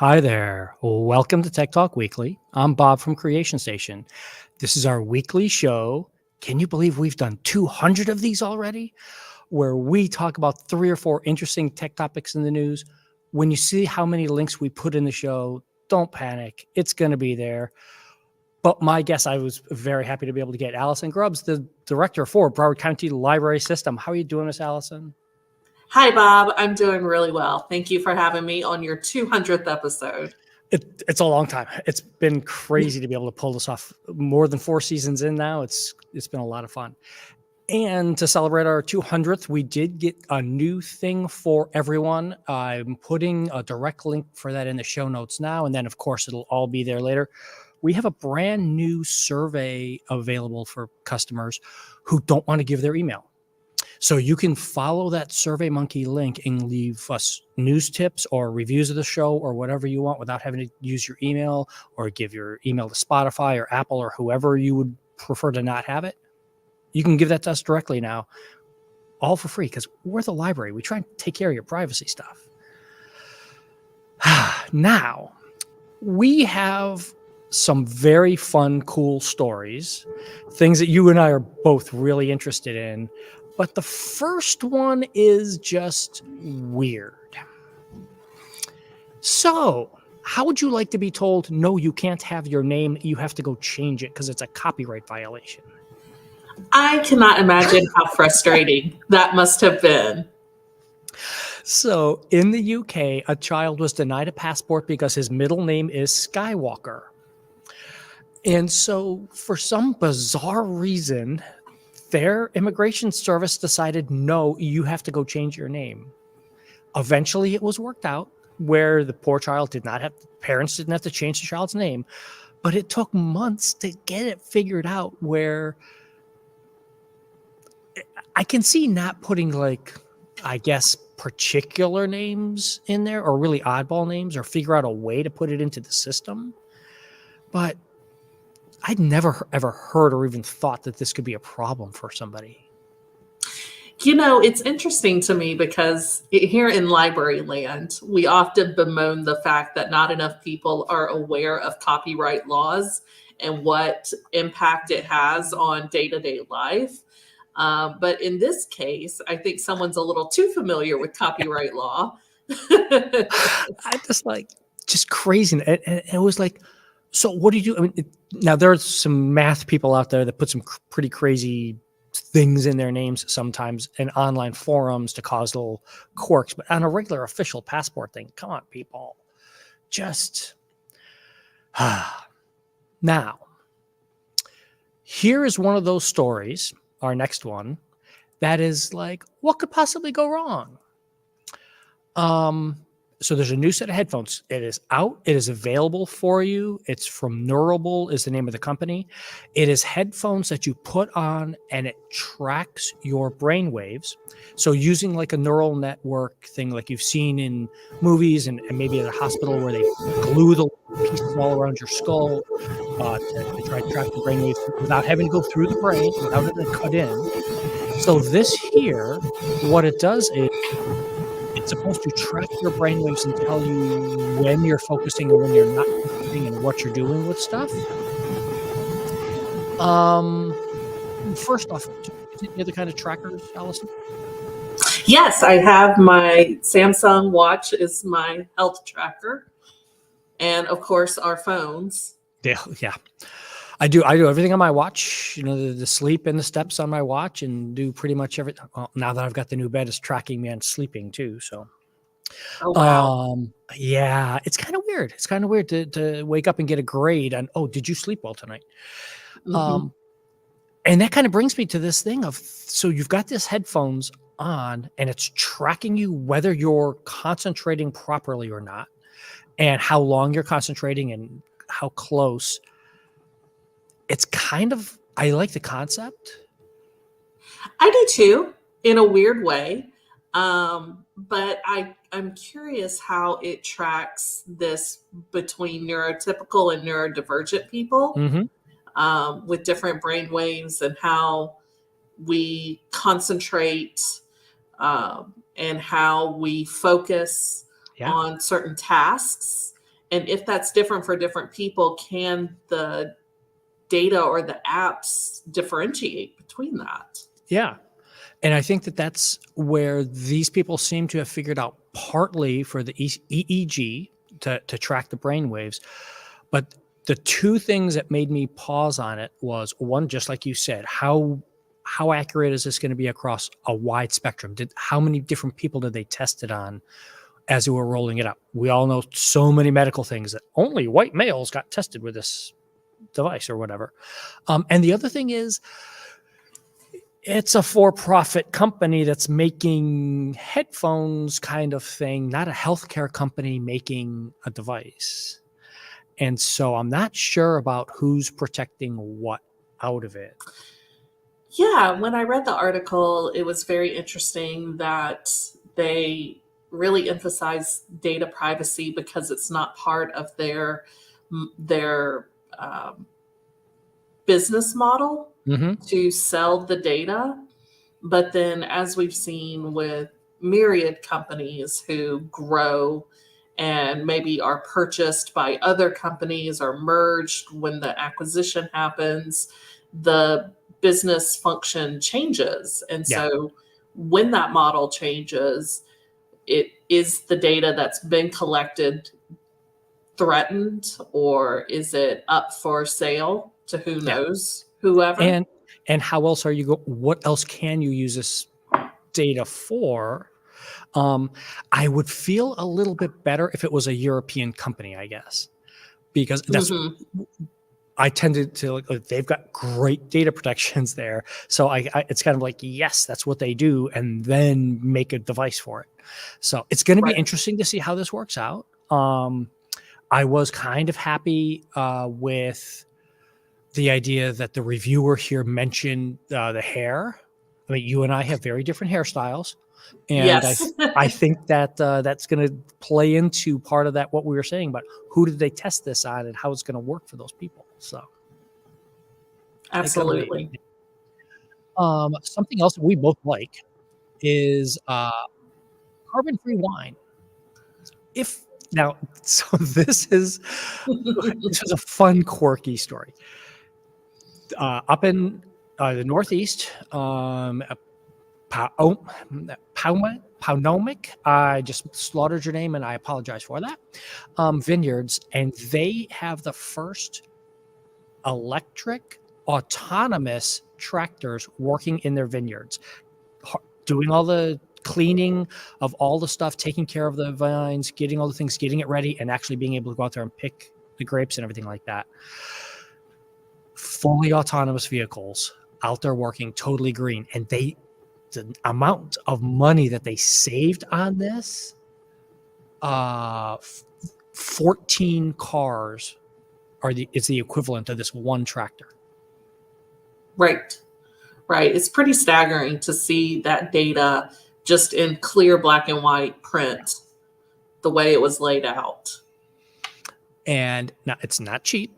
Hi there. Welcome to Tech Talk Weekly. I'm Bob from Creation Station. This is our weekly show. Can you believe we've done 200 of these already? Where we talk about 3 or 4 interesting tech topics in the news. When you see how many links we put in the show, don't panic. It's going to be there. But my guess, I was very happy to be able to get Allison Grubbs, the director for Broward County Library System. How are you doing, Miss Allison? Hi, Bob. I'm doing really well. Thank you for having me on your 200th episode. It's a long time. It's been crazy to be able to pull this off. More than 4 seasons in now. It's been a lot of fun. And to celebrate our 200th, we did get a new thing for everyone. I'm putting a direct link for that in the show notes now. And then, of course, it'll all be there later. We have a brand new survey available for customers who don't want to give their email. So you can follow that SurveyMonkey link and leave us news tips or reviews of the show or whatever you want without having to use your email or give your email to Spotify or Apple or whoever you would prefer to not have it. You can give that to us directly now, all for free, because we're the library. We try and take care of your privacy stuff. Now, we have some very fun, cool stories, things that you and I are both really interested in. But the first one is just weird. So, how would you like to be told, no, you can't have your name, you have to go change it because it's a copyright violation? I cannot imagine how frustrating that must have been. So, in the UK, a child was denied a passport because his middle name is Skywalker. And so, for some bizarre reason, their immigration service decided, no, you have to go change your name. Eventually, it was worked out where the poor child parents didn't have to change the child's name, but it took months to get it figured out where I can see not putting particular names in there or really oddball names or figure out a way to put it into the system. But I'd never ever heard or even thought that this could be a problem for somebody. You know, it's interesting to me because here in library land, we often bemoan the fact that not enough people are aware of copyright laws and what impact it has on day-to-day life. But in this case, I think someone's a little too familiar with copyright law. I just crazy. And it was like, so what do you do? I mean, now there's some math people out there that put some pretty crazy things in their names sometimes in online forums to cause little quirks, but on a regular official passport thing, come on, people. Just now, here is one of those stories, our next one, that is like, what could possibly go wrong? So there's a new set of headphones. It is out. It is available for you. It's from Neurable is the name of the company. It is headphones that you put on and it tracks your brain waves. So using like a neural network thing like you've seen in movies and maybe at a hospital where they glue the pieces all around your skull to try to track the brain waves without having to go through the brain, without having to cut in. So this here, what it does is it's supposed to track your brainwaves and tell you when you're focusing and when you're not focusing and what you're doing with stuff. First off, any other kind of trackers, Allison? Yes, I have my Samsung watch is my health tracker. And of course, our phones. Yeah. I do everything on my watch, the sleep and the steps on my watch and do pretty much everything. Well, now that I've got the new bed, it's tracking me on sleeping too. So, oh, wow. Yeah, it's kind of weird. It's kind of weird to wake up and get a grade on, oh, did you sleep well tonight? Mm-hmm. And that kind of brings me to this thing of, so you've got this headphones on and it's tracking you whether you're concentrating properly or not and how long you're concentrating and how close. It's kind of, I like the concept. I do too, in a weird way. But I'm curious how it tracks this between neurotypical and neurodivergent people with different brain waves and how we concentrate and how we focus on certain tasks And if that's different for different people, can the data or the apps differentiate between that? Yeah. And I think that that's where these people seem to have figured out, partly for the EEG to track the brain waves. But the two things that made me pause on it was, one, just like you said, how accurate is this going to be across a wide spectrum? How many different people did they test it on as they were rolling it out? We all know so many medical things that only white males got tested with this device or whatever. And the other thing is, it's a for-profit company that's making headphones kind of thing, not a healthcare company making a device. And so I'm not sure about who's protecting what out of it. Yeah, when I read the article, it was very interesting that they really emphasize data privacy because it's not part of their business model to sell the data. But then, as we've seen with myriad companies who grow and maybe are purchased by other companies or merged when the acquisition happens, the business function changes. And so when that model changes, it is the data that's been collected threatened, or is it up for sale to who knows, whoever? And how else are you what else can you use this data for? I would feel a little bit better if it was a European company, I guess, because that's I tended to like they've got great data protections there. So I it's kind of like, yes, that's what they do, and then make a device for it. So it's going to be interesting to see how this works out. I was kind of happy with the idea that the reviewer here mentioned the hair. I mean, you and I have very different hairstyles. And I think that that's going to play into part of that, what we were saying about who did they test this on and how it's going to work for those people. So, absolutely. Something else that we both like is carbon-free wine. So this is a fun, quirky story. Up in the Northeast, Paumanok, I just slaughtered your name and I apologize for that. Vineyards, and they have the first electric autonomous tractors working in their vineyards, doing all the cleaning of all the stuff, taking care of the vines, getting all the things, getting it ready, and actually being able to go out there and pick the grapes and everything like that. Fully autonomous vehicles out there working, totally green. And the amount of money that they saved on this, 14 cars is the equivalent of this one tractor. Right. It's pretty staggering to see that data just in clear black and white print, the way it was laid out. And now it's not cheap.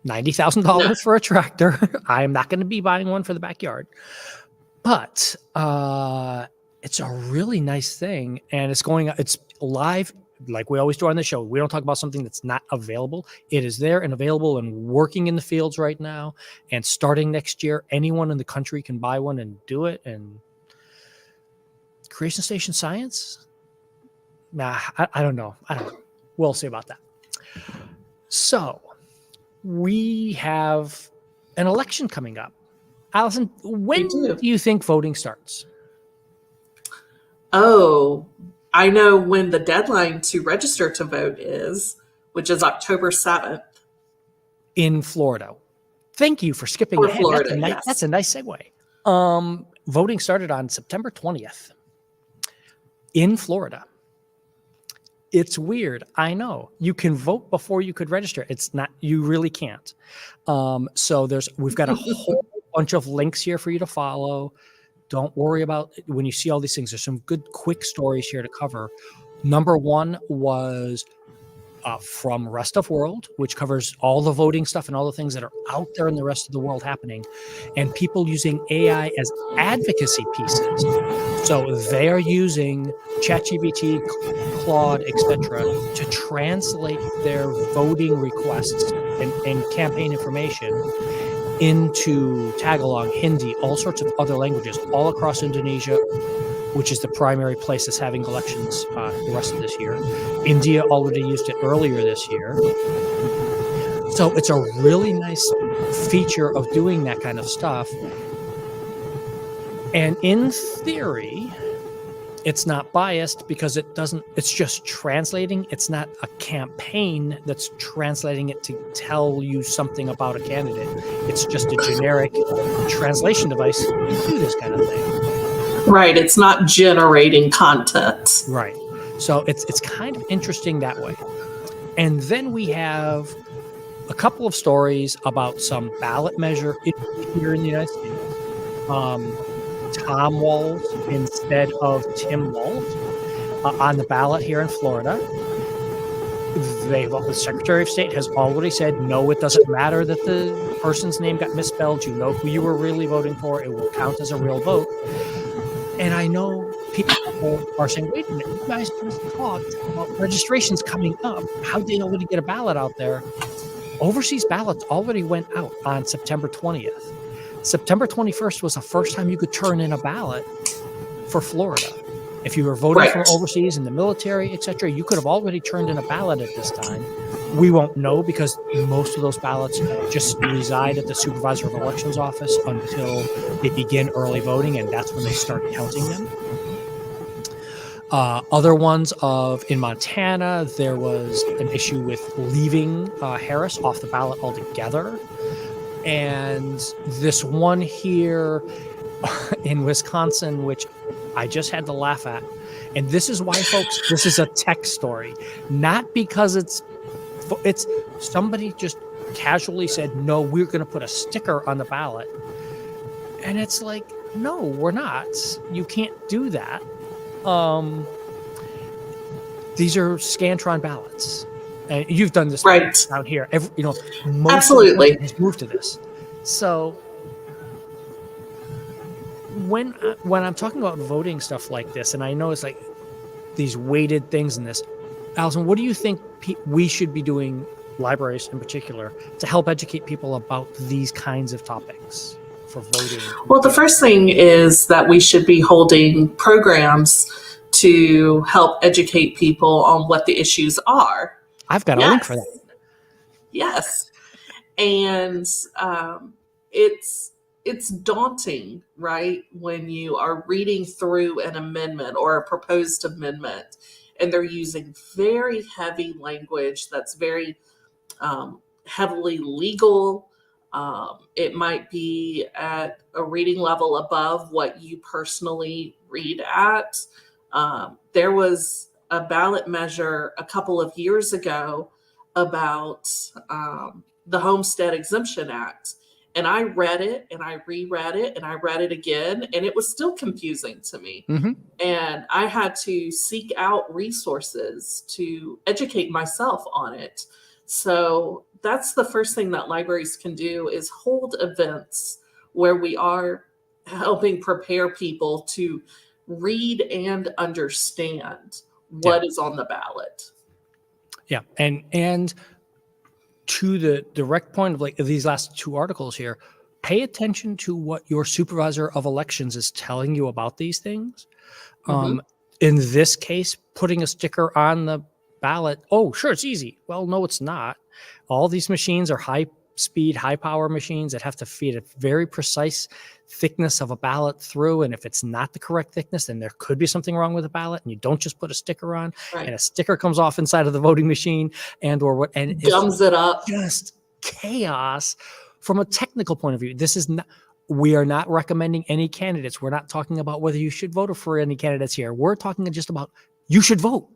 $90,000 for a tractor. I am not going to be buying one for the backyard, but it's a really nice thing, and it's live like we always do on the show. We don't talk about something that's not available. It is there and available and working in the fields right now. And starting next year, anyone in the country can buy one and do it. And Creation Station Science? Nah, I don't know. We'll see about that. So we have an election coming up. Allison, when do you think voting starts? Oh, I know when the deadline to register to vote is, which is October 7th. In Florida. Thank you for skipping ahead. Florida, that's a nice segue. Voting started on September 20th in Florida. It's weird. I know. You can vote before you could register. It's not, you really can't. So we've got a whole bunch of links here for you to follow. Don't worry about when you see all these things. There's some good, quick stories here to cover. Number one was from Rest of World, which covers all the voting stuff and all the things that are out there in the rest of the world happening, and people using AI as advocacy pieces. So they are using ChatGPT, Claude, etc., to translate their voting requests and campaign information into Tagalog, Hindi, all sorts of other languages, all across Indonesia, which is the primary place that's having elections the rest of this year. India already used it earlier this year. So it's a really nice feature of doing that kind of stuff. And in theory, it's not biased because it's just translating. It's not a campaign that's translating it to tell you something about a candidate. It's just a generic translation device to do this kind of thing. Right. It's not generating content. Right. So it's kind of interesting that way. And then we have a couple of stories about some ballot measure here in the United States. Tom Walz instead of Tim Walz on the ballot here in Florida. The Secretary of State has already said, no, it doesn't matter that the person's name got misspelled. You know who you were really voting for. It will count as a real vote. And I know people are saying, wait a minute, you guys just talked about registrations coming up. How'd they already get a ballot out there? Overseas ballots already went out on September 20th. September 21st was the first time you could turn in a ballot for Florida. If you were voting from overseas in the military, etc., you could have already turned in a ballot at this time. We won't know because most of those ballots just reside at the Supervisor of Elections office until they begin early voting, and that's when they start counting them. Other ones in Montana, there was an issue with leaving Harris off the ballot altogether. And this one here in Wisconsin, which I just had to laugh at. And this is why, folks, this is a tech story. Not because it's somebody just casually said, no, we're going to put a sticker on the ballot. And it's like, no, we're not. You can't do that. These are Scantron ballots. And you've done this down here. Most Absolutely has moved to this. So when I'm talking about voting stuff like this, and I know it's like these weighted things in this, Allison, what do you think we should be doing, libraries in particular, to help educate people about these kinds of topics for voting? Well, the first thing is that we should be holding programs to help educate people on what the issues are. I've got a link for that. Yes. And it's daunting, right? When you are reading through an amendment or a proposed amendment, and they're using very heavy language that's very heavily legal. It might be at a reading level above what you personally read at. There was a ballot measure a couple of years ago about the Homestead Exemption Act. And I read it and I reread it and I read it again, and it was still confusing to me. Mm-hmm. And I had to seek out resources to educate myself on it. So that's the first thing that libraries can do, is hold events where we are helping prepare people to read and understand what is on the ballot. Yeah. And to the direct point of like these last two articles here, pay attention to what your supervisor of elections is telling you about these things. Mm-hmm. In this case, putting a sticker on the ballot. Oh, sure. It's easy. Well, no, it's not. All these machines are high speed, high power machines that have to feed a very precise thickness of a ballot through. And if it's not the correct thickness, then there could be something wrong with the ballot. And you don't just put a sticker on, and a sticker comes off inside of the voting machine and gums it up. Just chaos from a technical point of view. We are not recommending any candidates. We're not talking about whether you should vote for any candidates here. We're talking just about you should vote.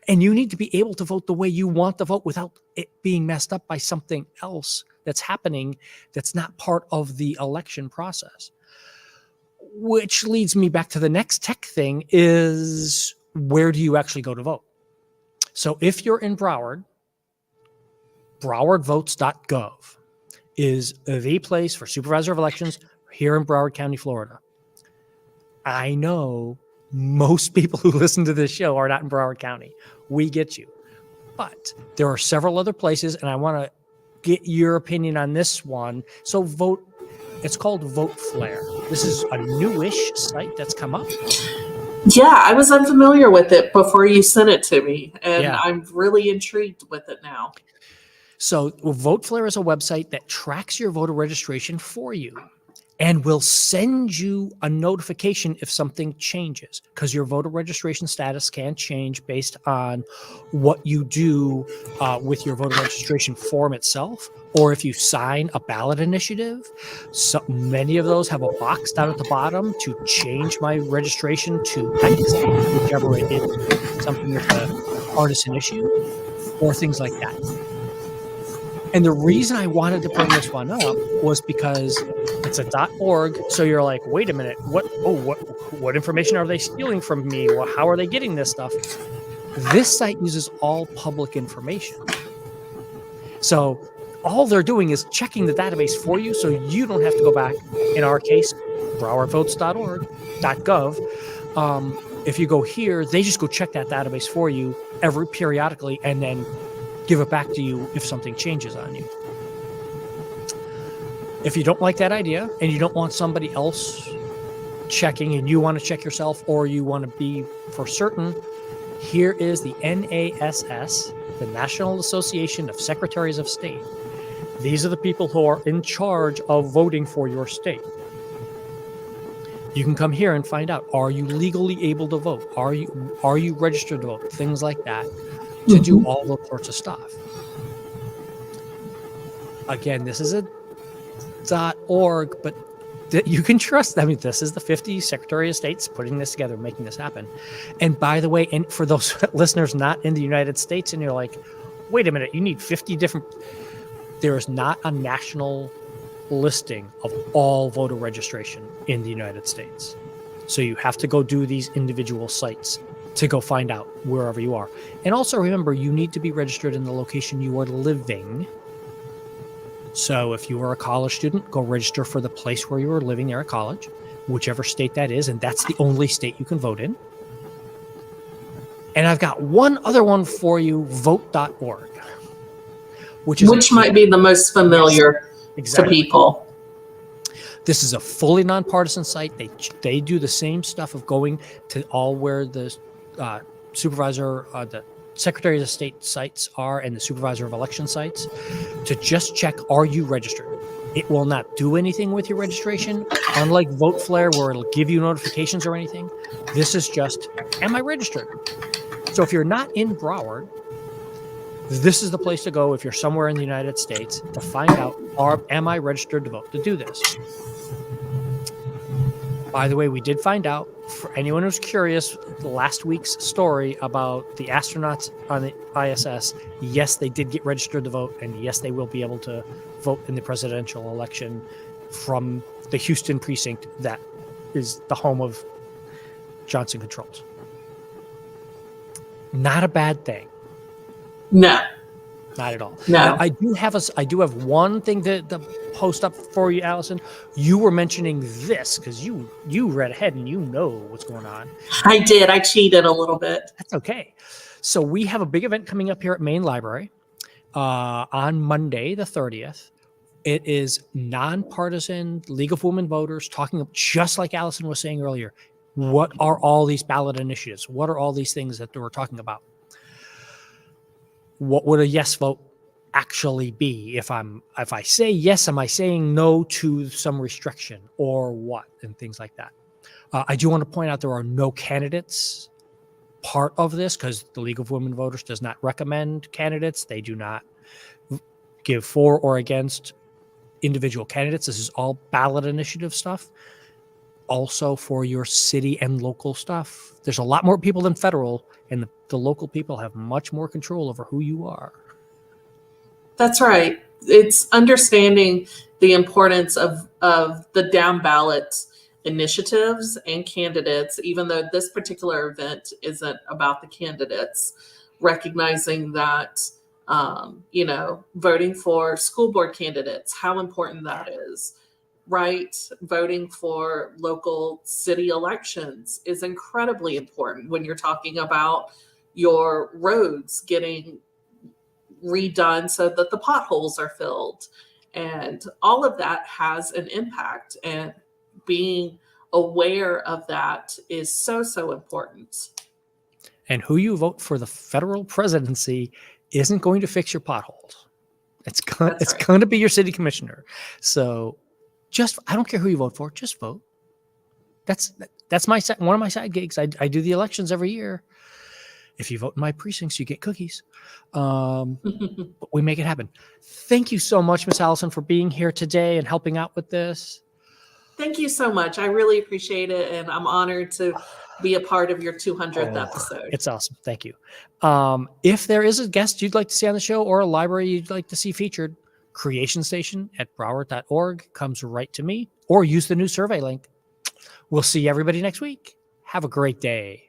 And you need to be able to vote the way you want to vote without it being messed up by something else that's happening that's not part of the election process. Which leads me back to the next tech thing is, where do you actually go to vote? So if you're in Broward, browardvotes.gov is the place for Supervisor of Elections here in Broward County, Florida. I know Most people who listen to this show are not in Broward County. We get you. But there are several other places, and I want to get your opinion on this one. So vote. It's called Vote Flare. This is a newish site that's come up. Yeah, I was unfamiliar with it before you sent it to me, and Yeah. I'm really intrigued with it now. So Vote Flare is a website that tracks your voter registration for you and will send you a notification if something changes, because your voter registration status can change based on what you do with your voter registration form itself, or if you sign a ballot initiative. So many of those have a box down at the bottom to change my registration to X, whichever it is, something with a partisan issue, or things like that. And the reason I wanted to bring this one up was because it's a .org. So you're like, wait a minute, what information are they stealing from me? Well, how are they getting this stuff? This site uses all public information. So all they're doing is checking the database for you, so you don't have to go back. In our case, browardvotes.org.gov. If you go here, they just go check that database for you periodically, and then give it back to you if something changes on you. If you don't like that idea and you don't want somebody else checking and you want to check yourself, or you want to be for certain, here is the NASS, the National Association of Secretaries of State. These are the people who are in charge of voting for your state. You can come here and find out, are you legally able to vote? Are you registered to vote? Things like that, to do all those sorts of stuff. Again, this is a .org, but you can trust. I mean, this is the 50 Secretary of States putting this together, making this happen. And by the way, and for those listeners not in the United States, and you're like, wait a minute, you need 50 different. There is not a national listing of all voter registration in the United States. So you have to go do these individual sites to go find out wherever you are. And also remember, you need to be registered in the location you are living. So if you are a college student, go register for the place where you are living there at college, whichever state that is, and that's the only state you can vote in. And I've got one other one for you, vote.org. Which might be the most familiar to people. This is a fully nonpartisan site. They do the same stuff of going to all where the supervisor, the Secretaries of State sites are, and the Supervisor of Election sites, to just check, are you registered? It will not do anything with your registration. Unlike Vote Flare, where it'll give you notifications or anything, this is just, am I registered? So if you're not in Broward, this is the place to go if you're somewhere in the United States to find out, am I registered to vote, to do this. By the way, we did find out, for anyone who's curious, last week's story about the astronauts on the ISS, yes, they did get registered to vote, and yes, they will be able to vote in the presidential election from the Houston precinct that is the home of Johnson Controls. Not a bad thing. No. Not at all. No. Now, I do have one thing to post up for you, Allison. You were mentioning this because you read ahead and you know what's going on. I did. I cheated a little bit. That's okay. So we have a big event coming up here at Main Library on Monday, the 30th. It is nonpartisan League of Women Voters talking, just like Allison was saying earlier. What are all these ballot initiatives? What are all these things that we're talking about? What would a yes vote actually be? If I say yes, am I saying no to some restriction or what, and things like that? I do want to point out there are no candidates part of this, because the League of Women Voters does not recommend candidates. They do not give for or against individual candidates. This is all ballot initiative stuff. Also for your city and local stuff. There's a lot more people than federal, and the local people have much more control over who you are. That's right. It's understanding the importance of the down ballot initiatives and candidates, even though this particular event isn't about the candidates, recognizing that, voting for school board candidates, how important that is. right? Voting for local city elections is incredibly important when you're talking about your roads getting redone so that the potholes are filled. And all of that has an impact. And being aware of that is so, so important. And who you vote for the federal presidency isn't going to fix your potholes. It's That's right. going to be your city commissioner. So I don't care who you vote for, just vote. That's one of my side gigs. I do the elections every year. If you vote in my precincts, you get cookies. But we make it happen. Thank you so much, Miss Allison, for being here today and helping out with this. Thank you so much. I really appreciate it. And I'm honored to be a part of your 200th episode. It's awesome. Thank you. If there is a guest you'd like to see on the show or a library you'd like to see featured, creationstation@broward.org comes right to me, or use the new survey link. We'll see everybody next week. Have a great day.